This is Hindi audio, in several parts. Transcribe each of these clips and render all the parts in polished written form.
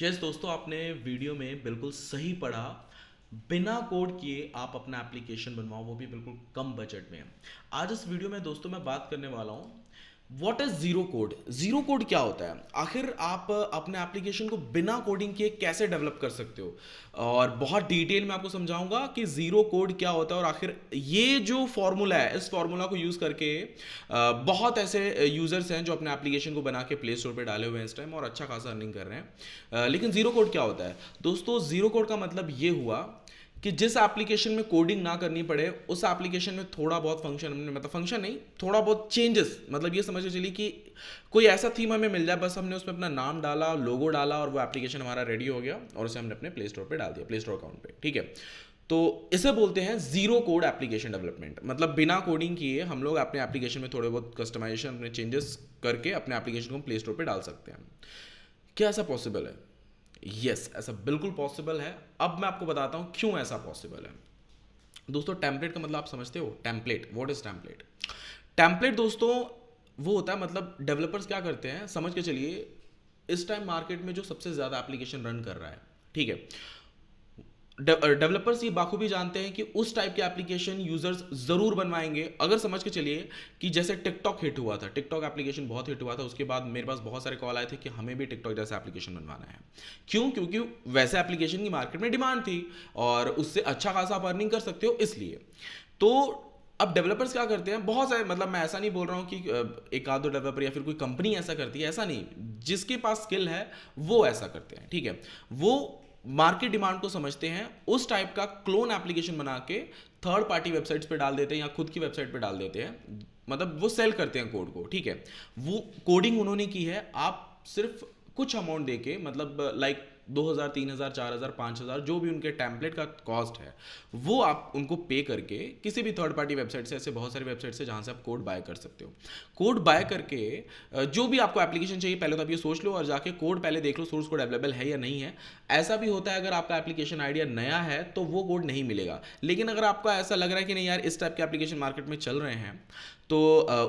यस दोस्तों, आपने वीडियो में बिल्कुल सही पढ़ा। बिना कोड किए आप अपना एप्लीकेशन बनवाओ, वो भी बिल्कुल कम बजट में। आज इस वीडियो में दोस्तों मैं बात करने वाला हूँ what is zero code. Zero code क्या होता है, आखिर आप अपने एप्लीकेशन को बिना कोडिंग किए कैसे डेवलप कर सकते हो, और बहुत डिटेल में आपको समझाऊंगा कि जीरो कोड क्या होता है। और आखिर ये जो फॉर्मूला है, इस फॉर्मूला को यूज करके बहुत ऐसे यूजर्स हैं जो अपने एप्लीकेशन को बना के प्ले स्टोर पे डाले हुए हैं इस टाइम और अच्छा खासा अर्निंग कर रहे हैं। लेकिन जीरो कोड क्या होता है दोस्तों? जीरो कोड का मतलब ये हुआ कि जिस एप्लीकेशन में कोडिंग ना करनी पड़े, उस एप्लीकेशन में थोड़ा बहुत फंक्शन, मतलब फंक्शन नहीं, थोड़ा बहुत चेंजेस, मतलब ये समझ के चलिए कि कोई ऐसा थीम हमें मिल जाए, बस हमने उसमें अपना नाम डाला, लोगो डाला और वो एप्लीकेशन हमारा रेडी हो गया और उसे हमने अपने प्ले स्टोर पे डाल दिया, प्ले स्टोर अकाउंट पे। ठीक है, तो इसे बोलते हैं जीरो कोड एप्लीकेशन डेवलपमेंट। मतलब बिना कोडिंग किए हम लोग अपने एप्लीकेशन में थोड़े बहुत कस्टमाइजेशन, अपने चेंजेस करके अपने एप्लीकेशन को प्ले स्टोर पे डाल सकते हैं। क्या ऐसा पॉसिबल है? यस, ऐसा बिल्कुल पॉसिबल है। अब मैं आपको बताता हूं क्यों ऐसा पॉसिबल है। दोस्तों, टेम्पलेट का मतलब आप समझते हो? Template, what is template? Template दोस्तों वो होता है, मतलब डेवलपर्स क्या करते हैं, समझ के चलिए, इस टाइम मार्केट में जो सबसे ज़्यादा एप्लीकेशन रन कर रहा है, ठीक है, डेवलपर्स ये बाखूबी जानते हैं कि उस टाइप के एप्लीकेशन यूजर्स जरूर बनवाएंगे। अगर समझ के चलिए कि जैसे टिकटॉक हिट हुआ था, टिकटॉक एप्लीकेशन बहुत हिट हुआ था, उसके बाद मेरे पास बहुत सारे कॉल आए थे कि हमें भी टिकटॉक जैसा एप्लीकेशन बनवाना है। क्यों? क्योंकि वैसे एप्लीकेशन की मार्केट में डिमांड थी और उससे अच्छा खासा आप अर्निंग कर सकते हो, इसलिए। तो अब डेवलपर्स क्या करते हैं, बहुत सारे, मतलब मैं ऐसा नहीं बोल रहा हूँ कि एक आध दो डेवलपर या फिर कोई कंपनी ऐसा करती है, ऐसा नहीं। जिसके पास स्किल है वो ऐसा करते हैं, ठीक है। वो मार्केट डिमांड को समझते हैं, उस टाइप का क्लोन एप्लीकेशन बना के थर्ड पार्टी वेबसाइट्स पे डाल देते हैं या खुद की वेबसाइट पे डाल देते हैं। मतलब वो सेल करते हैं कोड को, ठीक है। वो कोडिंग उन्होंने की है, आप सिर्फ कुछ अमाउंट देके, मतलब लाइक 2,000, 3,000, 4,000, 5,000, जो भी उनके टेम्पलेट का कॉस्ट है, वो आप उनको पे करके किसी भी थर्ड पार्टी वेबसाइट से, ऐसे बहुत सारी वेबसाइट से जहाँ से आप कोड बाय कर सकते हो। कोड बाय करके जो भी आपको एप्लीकेशन चाहिए, पहले तो आप ये सोच लो और जाके कोड पहले देख लो, सोर्स कोड अवेलेबल है या नहीं है। ऐसा भी होता है अगर आपका एप्लीकेशन आइडिया नया है तो वो कोड नहीं मिलेगा, लेकिन अगर आपको ऐसा लग रहा है कि नहीं यार, इस टाइप के एप्लीकेशन मार्केट में चल रहे हैं, तो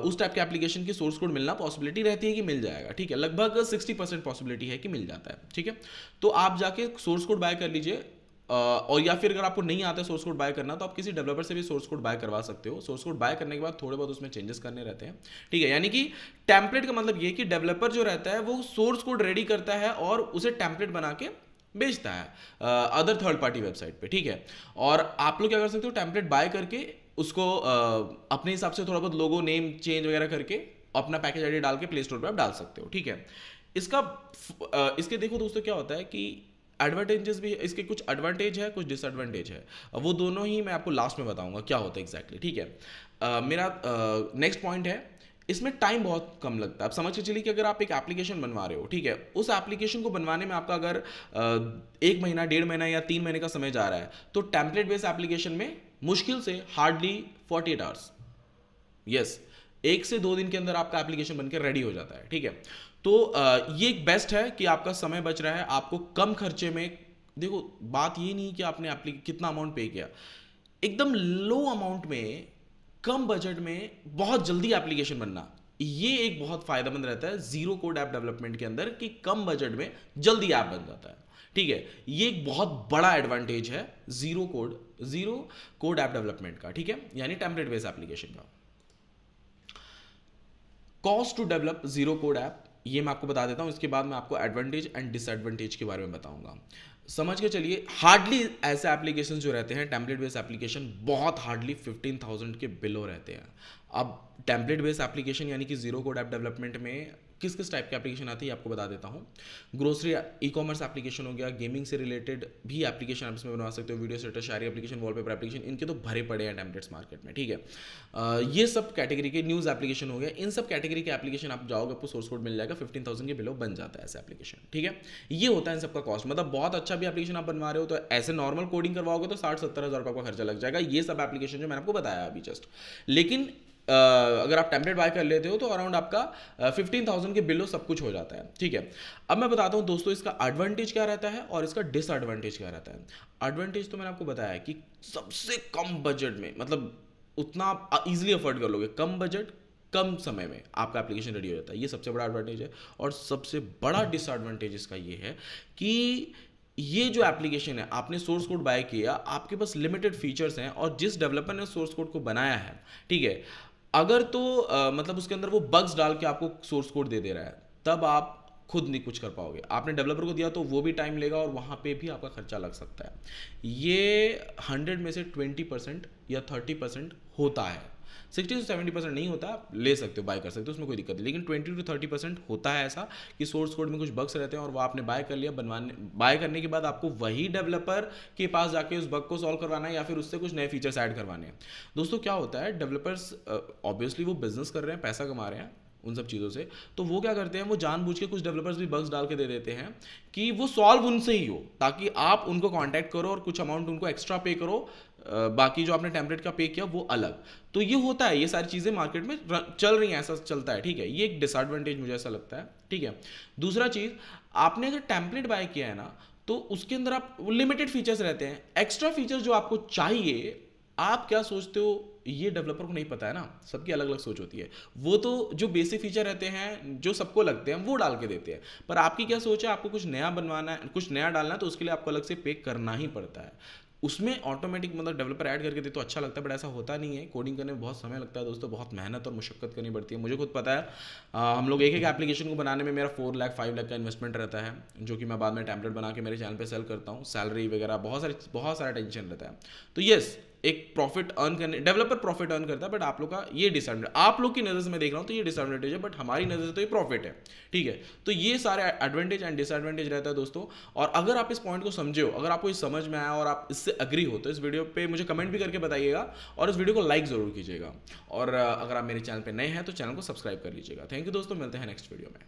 उस टाइप के एप्लीकेशन की सोर्स कोड मिलना पॉसिबिलिटी रहती है कि मिल जाएगा, ठीक है। लगभग 60% पॉसिबिलिटी है कि मिल जाता है, ठीक है। तो आप जाके सोर्स कोड बाय कर लीजिए। और या फिर अगर आपको नहीं आता है सोर्स कोड बाय करना, तो आप किसी डेवलपर से भी सोर्स कोड बाय करवा सकते हो। सोर्स कोड बाय करने के बाद थोड़े बहुत उसमें चेंजेस करने रहते हैं, ठीक है। यानी कि टेम्पलेट का मतलब ये कि डेवलपर जो रहता है वो सोर्स कोड रेडी करता है और उसे टेम्पलेट बना के बेचता है अदर थर्ड पार्टी वेबसाइट पे, ठीक है। और आप लोग क्या कर सकते हो, टेम्पलेट बाय करके उसको अपने हिसाब से थोड़ा बहुत लोगो, नेम चेंज वगैरह करके अपना पैकेज आईडी डाल के प्ले स्टोर पे आप डाल सकते हो, ठीक है। इसका इसके देखो दोस्तों क्या होता है कि एडवांटेजेस भी, इसके कुछ एडवांटेज है, कुछ डिसएडवांटेज है। वो दोनों ही मैं आपको लास्ट में बताऊंगा क्या होता है एग्जैक्टली, ठीक है। मेरा नेक्स्ट पॉइंट है, इसमें टाइम बहुत कम लगता है। आप समझ के चलिए कि अगर आप एक एप्लीकेशन बनवा रहे हो, ठीक है, उस एप्लीकेशन को बनवाने में आपका अगर 1 महीना, 1.5 महीना या 3 महीने का समय जा रहा है, तो टेम्पलेट बेस्ड एप्लीकेशन में मुश्किल से हार्डली 48 आवर्स, यस, 1 से 2 दिन के अंदर आपका एप्लीकेशन बनकर रेडी हो जाता है, ठीक है। तो ये एक बेस्ट है कि आपका समय बच रहा है, आपको कम खर्चे में। देखो, बात ये नहीं कि आपने कितना अमाउंट पे किया, एकदम लो अमाउंट में, कम बजट में बहुत जल्दी एप्लीकेशन बनना, ये एक बहुत फायदेमंद रहता है जीरो कोड ऐप डेवलपमेंट के अंदर, कि कम बजट में जल्दी ऐप बन जाता है, ठीक है। ये एक बहुत बड़ा एडवांटेज है जीरो कोड ऐप डेवलपमेंट का, ठीक है, यानी टेम्पलेट बेस्ड एप्लीकेशन का। Cost to develop zero code app, ये मैं आपको बता देता हूं, इसके बाद मैं आपको एडवांटेज एंड डिसएडवांटेज के बारे में बताऊंगा। समझ के चलिए, हार्डली ऐसे एप्लीकेशन जो रहते हैं टेम्पलेट बेस्ड एप्लीकेशन, बहुत हार्डली 15,000 के बिलो रहते हैं। अब टेम्पलेट बेस्ड एप्लीकेशन यानी कि जीरो कोड ऐप डेवलपमेंट में किस किस टाइप की एप्लीकेशन आती है आपको बता देता हूँ। ग्रोसरी ई कॉमर्स एप्लीकेशन हो गया, गेमिंग से रिलेटेड भी एप्लीकेशन आप इसमें बनवा सकते हो, वीडियो सेटर, शायरी एप्लीकेशन, वॉलपेपर एप्लीकेशन, इनके तो भरे पड़े हैं टेम्पलेट्स मार्केट में, ठीक है। ये सब कैटेगरी के, न्यूज़ एप्लीकेशन हो गया, इन सब कैटेगरी के एप्लीकेशन आप जाओगे, आपको सोर्स कोड मिल जाएगा, 15,000 के बिलो बन जाता है ऐसा एप्लीकेशन, ठीक है। ये होता है इन सबका कॉस्ट। मतलब बहुत अच्छा भी एप्लीकेशन आप बनवा रहे हो तो ऐसे नॉर्मल कोडिंग करवाओगे तो 60-70 हज़ार रुपये का खर्चा लग जाएगा, ये सब एप्लीकेशन जो मैंने आपको बताया अभी जस्ट। लेकिन अगर आप टेम्पलेट बाय कर लेते हो तो अराउंड आपका 15,000 के बिलो सब कुछ हो जाता है, ठीक है। अब मैं बताता हूँ दोस्तों इसका एडवांटेज क्या रहता है और इसका डिसएडवांटेज क्या रहता है। एडवांटेज तो मैंने आपको बताया कि सबसे कम बजट में, मतलब उतना आप इजीली अफोर्ड कर लोगे, कम बजट, कम समय में आपका एप्लीकेशन रेडी हो जाता है। ये सबसे बड़ा एडवांटेज है। और सबसे बड़ा डिसएडवांटेज इसका ये है कि ये जो एप्लीकेशन है, आपने सोर्स कोड बाय किया, आपके पास लिमिटेड फीचर्स हैं, और जिस डेवलपर ने सोर्स कोड को बनाया है, ठीक है, अगर तो मतलब उसके अंदर वो बग्स डाल के आपको सोर्स कोड दे दे रहा है, तब आप खुद नहीं कुछ कर पाओगे। आपने डेवलपर को दिया तो वो भी टाइम लेगा और वहाँ पे भी आपका खर्चा लग सकता है। ये 100 में से 20% या 30% होता है। 60 से 70% नहीं होता, आप ले सकते हो, बाय कर सकते हो, उसमें कोई दिक्कत नहीं। लेकिन 20 to 30% होता है ऐसा कि सोर्स कोड में कुछ बग्स रहते हैं और वो आपने बाय कर लिया, बाय करने के बाद आपको वही डेवलपर के पास जाके उस बग को सॉल्व करवाना है या फिर उससे कुछ नए फीचर्स ऐड करवाने हैं। दोस्तों क्या होता है, डेवलपर्स ऑब्वियसली वो बिजनेस कर रहे हैं, पैसा कमा रहे हैं उन सब चीज़ों से, तो वो क्या करते हैं, वो जानबूझ के कुछ डेवलपर्स भी बग्स डाल के दे देते हैं कि वो सॉल्व उनसे ही हो, ताकि आप उनको कांटेक्ट करो और कुछ अमाउंट उनको एक्स्ट्रा पे करो, बाकी जो आपने टेम्पलेट का पे किया वो अलग। तो ये होता है, ये सारी चीज़ें मार्केट में चल रही हैं, ऐसा चलता है, ठीक है। ये एक डिसएडवांटेज मुझे ऐसा लगता है, ठीक है। दूसरा चीज़, आपने अगर टेम्पलेट बाय किया है ना, तो उसके अंदर आप लिमिटेड फीचर्स रहते हैं, एक्स्ट्रा फीचर्स जो आपको चाहिए, आप क्या सोचते हो, ये डेवलपर को नहीं पता है ना, सबकी अलग अलग सोच होती है। वो तो जो बेसिक फीचर रहते हैं जो सबको लगते हैं वो डाल के देते हैं, पर आपकी क्या सोच है, आपको कुछ नया बनवाना है, कुछ नया डालना है, तो उसके लिए आपको अलग से पे करना ही पड़ता है। उसमें ऑटोमेटिक मतलब डेवलपर ऐड करके दे तो अच्छा लगता है, बट ऐसा होता नहीं है। कोडिंग करने में बहुत समय लगता है दोस्तों, बहुत मेहनत और मुशक्कत करनी पड़ती है, मुझे खुद पता है। हम लोग एक एक एप्लीकेशन को बनाने में मेरा 4 लाख 5 लाख का इन्वेस्टमेंट रहता है, जो कि मैं बाद में टेम्पलेट बना के मेरे चैनल पे सेल करता हूँ, सैलरी वगैरह बहुत सारा टेंशन रहता है। तो येस, एक प्रॉफिट अर्न करने, डेवलपर प्रॉफिट अर्न करता है, बट आप लोग का ये डिसएडवांटेज, आप लोग की नज़र से मैं देख रहा हूँ तो ये डिसएडवांटेज है, बट हमारी नज़र से तो ये प्रॉफिट है, ठीक है। तो ये सारे एडवांटेज एंड डिसएडवांटेज रहता है दोस्तों। और अगर आप इस पॉइंट को समझे हो, अगर आपको ये समझ में आया और आप इससे अग्री हो, तो इस वीडियो पे मुझे कमेंट भी करके बताइएगा और इस वीडियो को लाइक ज़रूर कीजिएगा। और अगर आप मेरे चैनल पर नए हैं तो चैनल को सब्सक्राइब कर लीजिएगा। थैंक यू दोस्तों, मिलते हैं नेक्स्ट वीडियो में।